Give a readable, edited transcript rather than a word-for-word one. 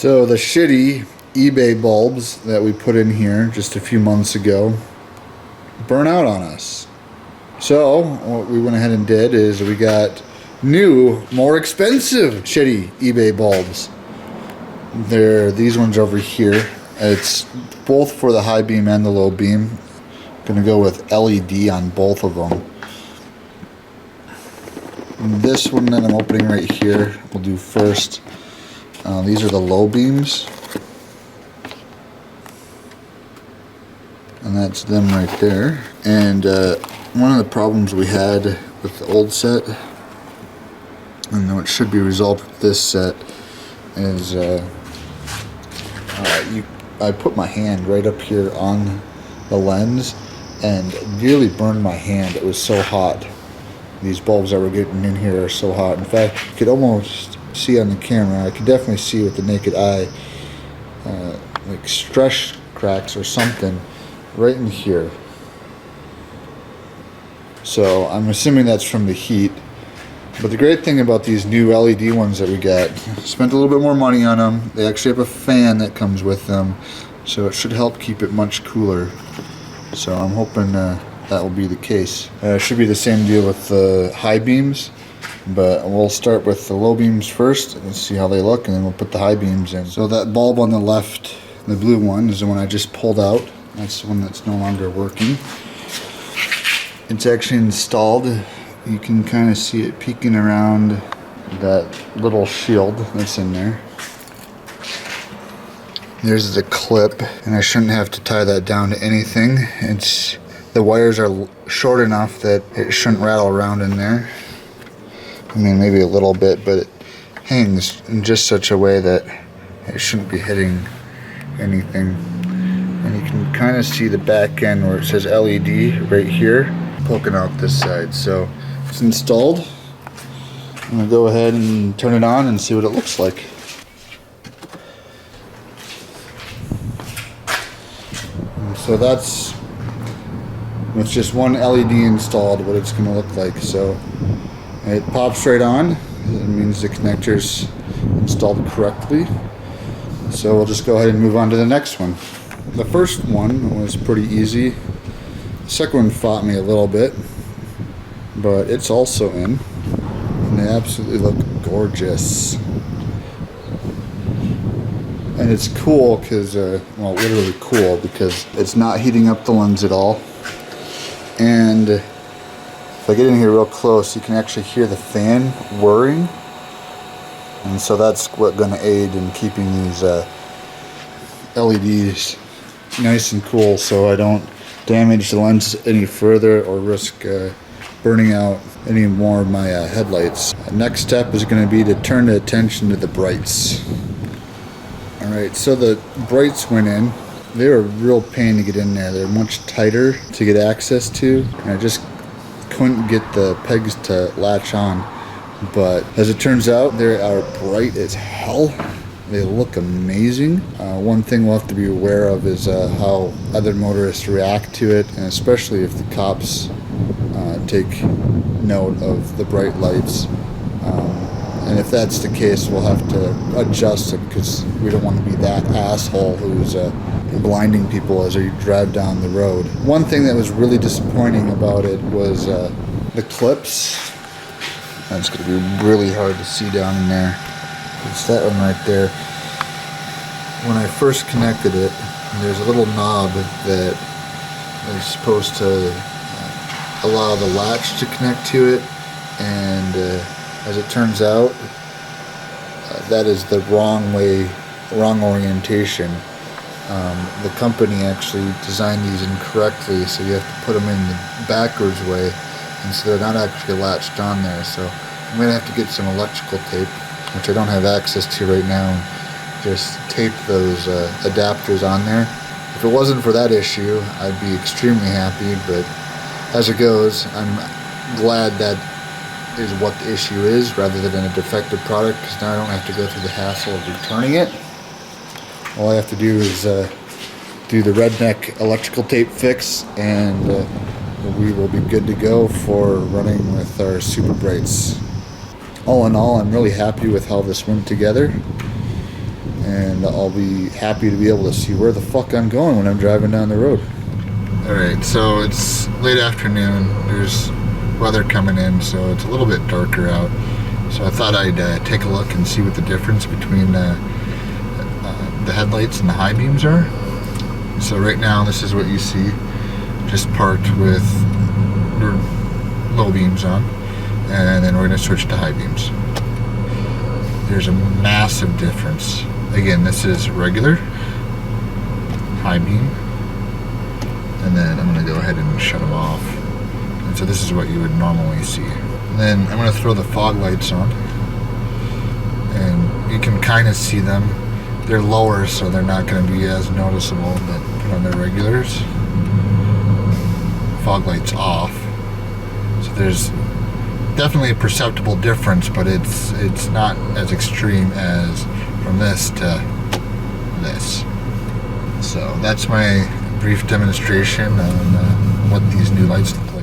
So the shitty eBay bulbs that we put in here just a few months ago burn out on us. So what we went ahead and did is we got new, more expensive shitty eBay bulbs. They're these ones over here. It's both for the high beam and the low beam. Gonna go with LED on both of them. This one that I'm opening right here, we'll do first. These are the low beams. And that's them right there. And one of the problems we had with the old set, and it should be resolved with this set, is I put my hand right up here on the lens and nearly burned my hand. It was so hot. These bulbs that we're getting in here are so hot. In fact, you could almost see on the camera, I could definitely see with the naked eye, like stress cracks or something right in here. So I'm assuming that's from the heat. But the great thing about these new LED ones that we got, spent a little bit more money on them. They actually have a fan that comes with them, so it should help keep it much cooler. So I'm hoping that will be the case. It should be the same deal with the high beams, but we'll start with the low beams first and see how they look, and then we'll put the high beams in. So that bulb on the left, the blue one, is the one I just pulled out. That's the one that's no longer working. It's actually installed. You can kind of see it peeking around that little shield that's in there. There's the clip, and I shouldn't have to tie that down to anything. The wires are short enough that it shouldn't rattle around in there. I mean, maybe a little bit, but it hangs in just such a way that it shouldn't be hitting anything. And you can kind of see the back end where it says LED right here, poking out this side. So it's installed. I'm gonna go ahead and turn it on and see what it looks like. So that's with just one LED installed, what it's gonna look like. So it pops right on. It means the connector's installed correctly. So we'll just go ahead and move on to the next one. The first one was pretty easy. The second one fought me a little bit, but it's also in, and they absolutely look gorgeous. And it's cool because, well, literally cool, because it's not heating up the lens at all. And if I get in here real close, you can actually hear the fan whirring. And so that's what's going to aid in keeping these LEDs nice and cool, so I don't damage the lens any further or risk burning out any more of my headlights. Next step is going to be to turn the attention to the brights. Alright, so the brights went in. They were a real pain to get in there. They're much tighter to get access to, and I just couldn't get the pegs to latch on. But as it turns out, they are bright as hell. They look amazing. One thing we'll have to be aware of is how other motorists react to it, and especially if the cops take note of the bright lights. And if that's the case, we'll have to adjust them, because we don't want to be that asshole who's blinding people as they drive down the road. One thing that was really disappointing about it was the clips. That's going to be really hard to see down in there. It's that one right there. When I first connected it, there's a little knob that is supposed to allow the latch to connect to it, and as it turns out, that is the wrong way, wrong orientation. The company actually designed these incorrectly, so you have to put them in the backwards way, and so they're not actually latched on there. So I'm going to have to get some electrical tape, which I don't have access to right now, and just tape those adapters on there. If it wasn't for that issue, I'd be extremely happy, but as it goes, I'm glad that is what the issue is, rather than a defective product, because now I don't have to go through the hassle of returning it. All I have to do is do the redneck electrical tape fix, and we will be good to go for running with our super brights. All in all, I'm really happy with how this went together. and I'll be happy to be able to see where the fuck I'm going when I'm driving down the road. Alright, so it's late afternoon. There's weather coming in, so it's a little bit darker out. So I thought I'd take a look and see what the difference between the headlights and the high beams are. So right now this is what you see, just parked with low beams on, and then we're going to switch to high beams. There's a massive difference. Again, this is regular, high beam, and then I'm going to go ahead and shut them off. And so this is what you would normally see. And then I'm going to throw the fog lights on, and you can kind of see them. They're lower, so they're not going to be as noticeable, but put on the regulars. Fog lights off. So there's definitely a perceptible difference, but it's not as extreme as from this to this. So that's my brief demonstration on what these new lights look like.